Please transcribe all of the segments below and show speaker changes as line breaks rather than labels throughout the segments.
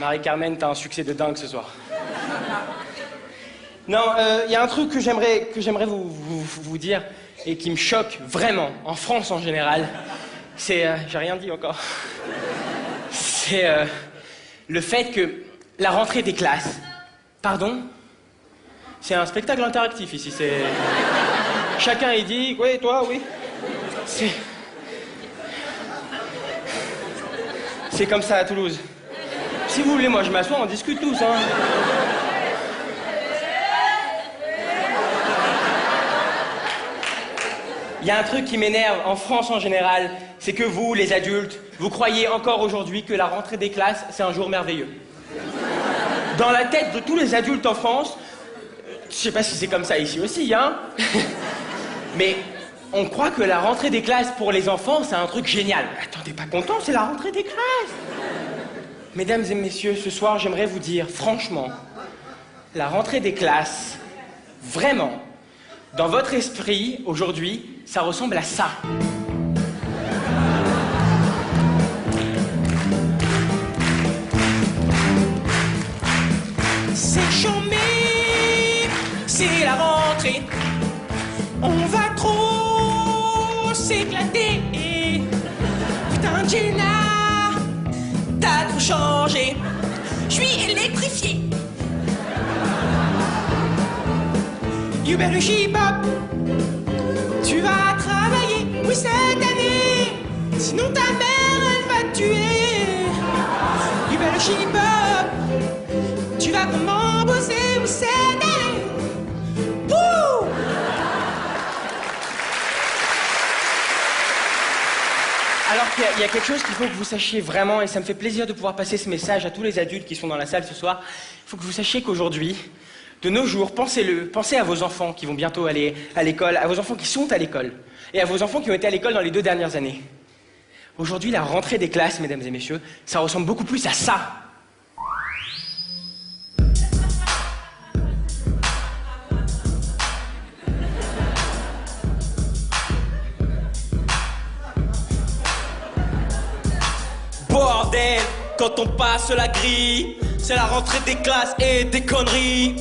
Marie-Carmen, t'as un succès de dingue ce soir. Non, il y a un truc que j'aimerais vous dire et qui me choque vraiment, en France en général. C'est... j'ai rien dit encore. C'est le fait que la rentrée des classes... Pardon? C'est un spectacle interactif ici, c'est... Chacun y dit, oui, toi, oui. C'est comme ça à Toulouse. Si vous voulez, moi je m'assois, on discute tous, hein. Il y a un truc qui m'énerve en France en général, c'est que vous, les adultes, vous croyez encore aujourd'hui que la rentrée des classes, c'est un jour merveilleux. Dans la tête de tous les adultes en France, je sais pas si c'est comme ça ici aussi, hein, mais on croit que la rentrée des classes pour les enfants, c'est un truc génial. Attends, t'es pas content, c'est la rentrée des classes. Mesdames et messieurs, ce soir, j'aimerais vous dire, franchement, la rentrée des classes, vraiment, dans votre esprit, aujourd'hui, ça ressemble à ça.
C'est chômé, c'est la rentrée. On va trop s'éclater. Putain, Gina, t'as tout changé. Je suis électrifié. You better keep up. Tu vas travailler, oui, cette année. Sinon ta mère, elle va te tuer. You better keep up. Tu vas comment bosser, oui, cette année. Wouh!
Alors qu'il y a quelque chose qu'il faut que vous sachiez vraiment, et ça me fait plaisir de pouvoir passer ce message à tous les adultes qui sont dans la salle ce soir. Il faut que vous sachiez qu'aujourd'hui, de nos jours, pensez-le, pensez à vos enfants qui vont bientôt aller à l'école, à vos enfants qui sont à l'école, et à vos enfants qui ont été à l'école dans les 2 dernières années. Aujourd'hui, la rentrée des classes, mesdames et messieurs, ça ressemble beaucoup plus à ça.
Bordel, quand on passe la grille, c'est la rentrée des classes et des conneries.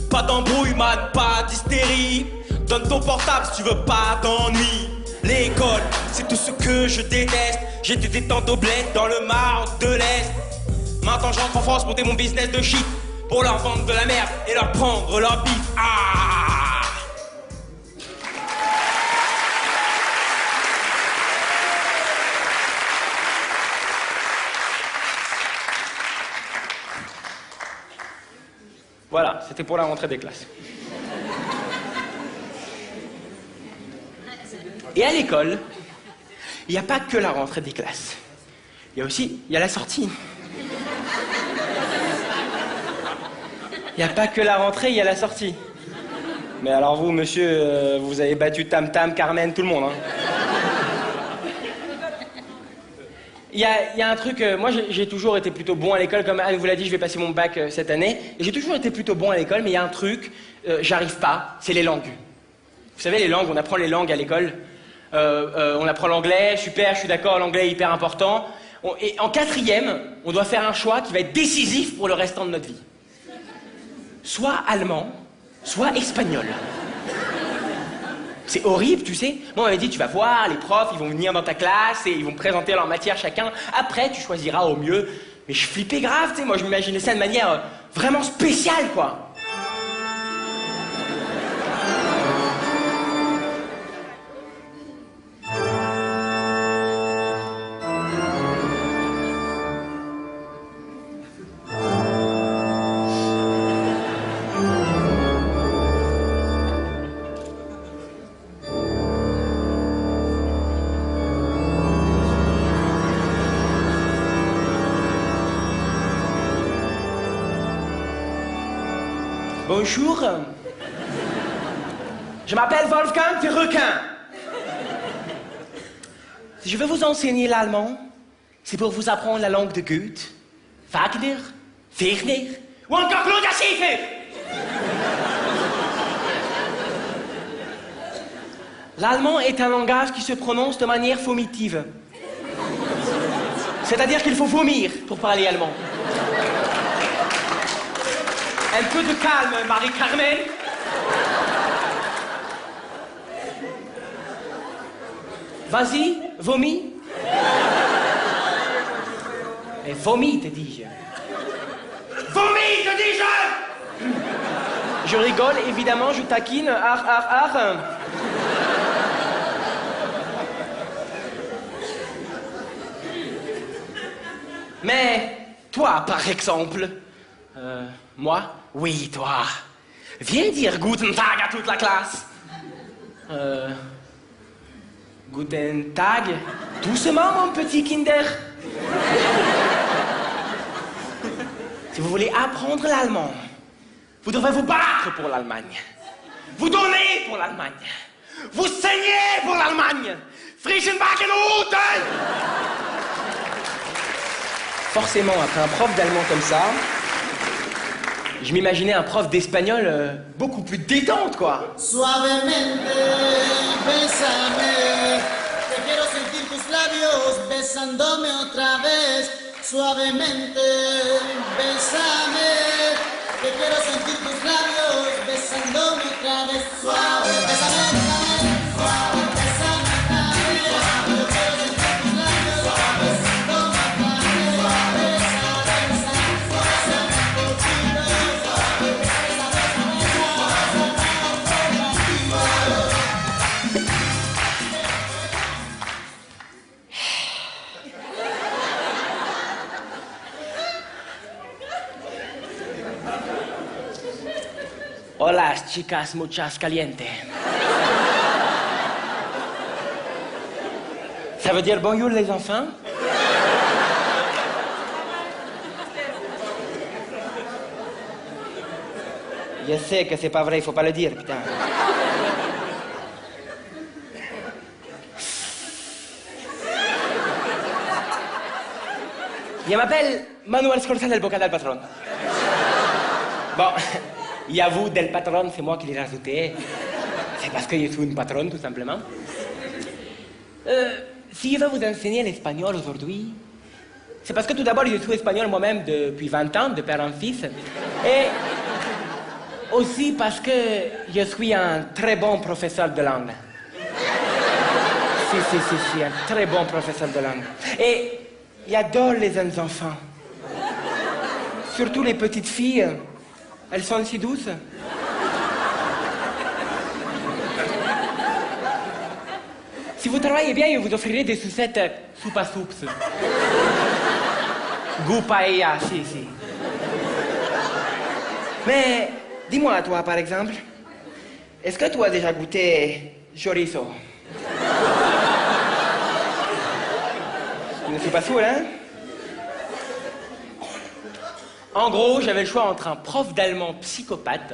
Pas d'embrouille, man, pas d'hystérie. Donne ton portable si tu veux pas d'ennui. L'école, c'est tout ce que je déteste. J'étais détente au bled dans le Maroc de l'Est. Maintenant je rentre en France, monter mon business de shit. Pour leur vendre de la merde et leur prendre leur bif. Ah!
Voilà, c'était pour la rentrée des classes. Et à l'école, il n'y a pas que la rentrée des classes. Il y a la sortie. Il n'y a pas que la rentrée, il y a la sortie. Mais alors vous, monsieur, vous avez battu Tam Tam, Carmen, tout le monde, hein. Il y a un truc, moi j'ai toujours été plutôt bon à l'école, comme Anne vous l'a dit, je vais passer mon bac cette année, et j'ai toujours été plutôt bon à l'école, mais il y a un truc, j'arrive pas, c'est les langues. Vous savez, les langues, on apprend les langues à l'école, on apprend l'anglais, super, je suis d'accord, l'anglais est hyper important, et en 4e, on doit faire un choix qui va être décisif pour le restant de notre vie. Soit allemand, soit espagnol. C'est horrible, tu sais. Moi, on m'avait dit, tu vas voir, les profs, ils vont venir dans ta classe et ils vont présenter leur matière chacun. Après, tu choisiras au mieux. Mais je flippais grave, tu sais. Moi, je m'imaginais ça de manière vraiment spéciale, quoi. Bonjour. Je m'appelle Wolfgang de Requin. Si je veux vous enseigner l'allemand, c'est pour vous apprendre la langue de Goethe, Wagner, Werner ou encore Claude Schiffer. L'allemand est un langage qui se prononce de manière vomitive. C'est-à-dire qu'il faut vomir pour parler allemand. Un peu de calme, Marie-Carmen. Vas-y, vomis. Mais vomis, te dis-je. Vomis, te dis-je. Je rigole, évidemment, je taquine. Ar. Mais toi, par exemple, moi, oui, toi, viens dire Guten Tag à toute la classe. Guten Tag, doucement, mon petit Kinder. Si vous voulez apprendre l'allemand, vous devrez vous battre pour l'Allemagne. Vous donnez pour l'Allemagne. Vous saignez pour l'Allemagne. Frischenwagenhuten. Forcément, après un prof d'allemand comme ça, je m'imaginais un prof d'espagnol beaucoup plus détente, quoi.
Suavemente, bésame, que quiero sentir tus labios besándome otra vez. Suavemente, bésame, que quiero sentir tus labios besándome otra vez. Suave, bésame otra vez. Suave, bésame otra vez. Suave, yo quiero sentir tus labios besándome otra vez. Suave, besa, besa, bésame poquito. Suave, besa, besa,
Hola, chicas muchas caliente. Ça veut dire bonjour les enfants? Je sais que c'est pas vrai, il faut pas le dire, putain. Je m'appelle Manuel Scorza del Boca del Patron. Bon, y a vous del Patron, c'est moi qui l'ai rajouté. C'est parce que je suis une patronne, tout simplement. Si je veux vous enseigner l'espagnol aujourd'hui, c'est parce que tout d'abord, je suis espagnol moi-même depuis 20 ans, de père en fils. Et aussi parce que je suis un très bon professeur de langue. Si, un très bon professeur de langue. Et j'adore les jeunes enfants. Surtout les petites filles. Elles sont si douces. Si vous travaillez bien, je vous offrirai des sucettes soupa soups. Goût paella, si. Mais dis-moi, toi, par exemple, est-ce que tu as déjà goûté chorizo? Je ne suis pas sûr, hein? En gros, j'avais le choix entre un prof d'allemand psychopathe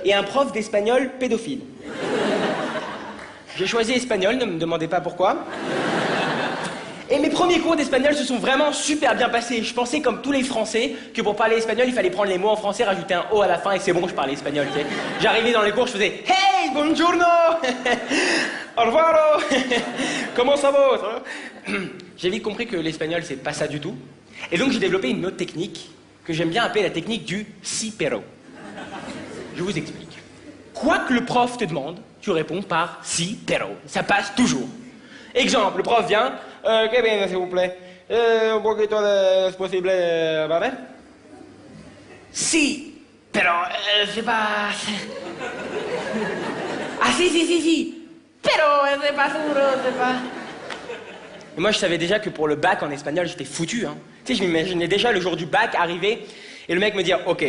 et un prof d'espagnol pédophile. J'ai choisi espagnol, ne me demandez pas pourquoi. Et mes premiers cours d'espagnol se sont vraiment super bien passés. Je pensais, comme tous les Français, que pour parler espagnol, il fallait prendre les mots en français, rajouter un O à la fin, et c'est bon, je parlais espagnol, tu sais. J'arrivais dans les cours, je faisais « Hey, buongiorno. Au revoir. Comment ça va? » J'ai vite compris que l'espagnol, c'est pas ça du tout. Et donc, j'ai développé une autre technique que j'aime bien appeler la technique du si pero. Je vous explique. Quoi que le prof te demande, tu réponds par si pero. Ça passe toujours. Exemple, le prof vient, que bien, s'il vous plaît. Un poquito de es posible, ¿vale? Si, pero c'est pas. Ah si. Pero c'est pas seguro, c'est pas. Et moi, je savais déjà que pour le bac en espagnol, j'étais foutu, hein. Tu sais, je m'imaginais déjà le jour du bac arriver et le mec me dire, OK,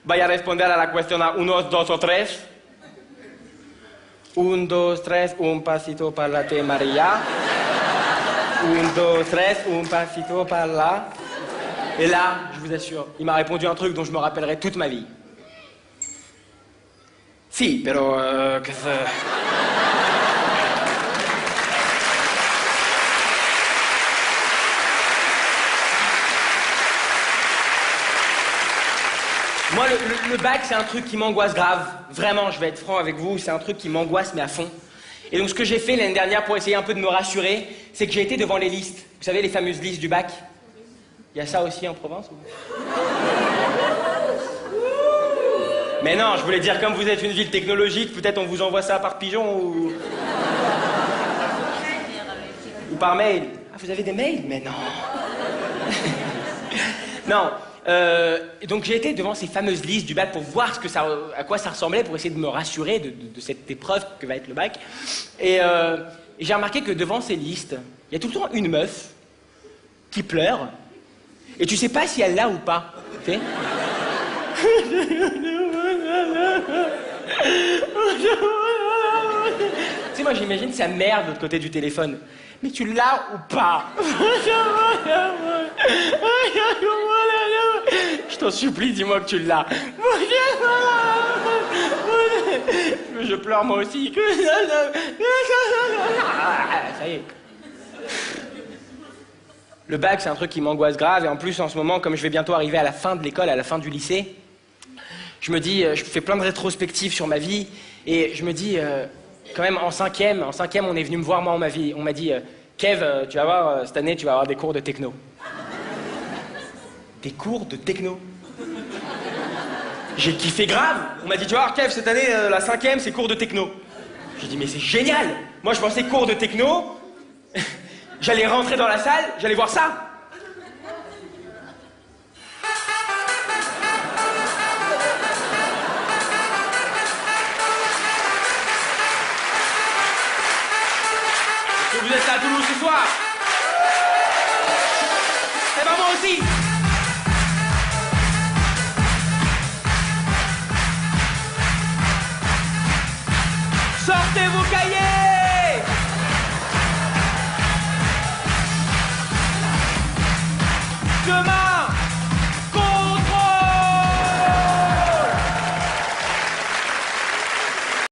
vaya a responder a la cuestión a 1, 2 o 3. 1, 2, 3, un pasito par la te Maria. 1, 2, 3, un pasito par là. Et là, je vous assure, il m'a répondu un truc dont je me rappellerai toute ma vie. Si, pero que ça... Moi, le bac, c'est un truc qui m'angoisse grave. Vraiment, je vais être franc avec vous, c'est un truc qui m'angoisse, mais à fond. Et donc, ce que j'ai fait l'année dernière pour essayer un peu de me rassurer, c'est que j'ai été devant les listes. Vous savez, les fameuses listes du bac. Il y a ça aussi en Provence ou... Mais non, je voulais dire, comme vous êtes une ville technologique, peut-être on vous envoie ça par pigeon ou... ou par mail. Ah, vous avez des mails? Mais non. Non. Donc j'ai été devant ces fameuses listes du bac pour voir à quoi ça ressemblait, pour essayer de me rassurer de cette épreuve que va être le bac. Et j'ai remarqué que devant ces listes, il y a tout le temps une meuf qui pleure, et tu sais pas si elle l'a ou pas. Tu sais? Tu sais, moi j'imagine sa mère de l'autre côté du téléphone. Mais tu l'as ou pas? Je t'en supplie, dis-moi que tu l'as. Je pleure moi aussi. Ça y est. Le bac, c'est un truc qui m'angoisse grave, et en plus, en ce moment, comme je vais bientôt arriver à la fin de l'école, à la fin du lycée, je me dis, je fais plein de rétrospectives sur ma vie, et je me dis, quand même, en cinquième, on est venu me voir, moi, on m'a dit, Kev, tu vas voir, cette année, tu vas avoir des cours de techno. Des cours de techno? J'ai kiffé grave. On m'a dit, tu vas voir, Kev, cette année, la cinquième, c'est cours de techno. J'ai dit, mais c'est génial. Moi, je pensais cours de techno, j'allais rentrer dans la salle, j'allais voir ça. Vous êtes là à Toulouse ce soir? Eh ben moi aussi. Sortez vos cahiers. Demain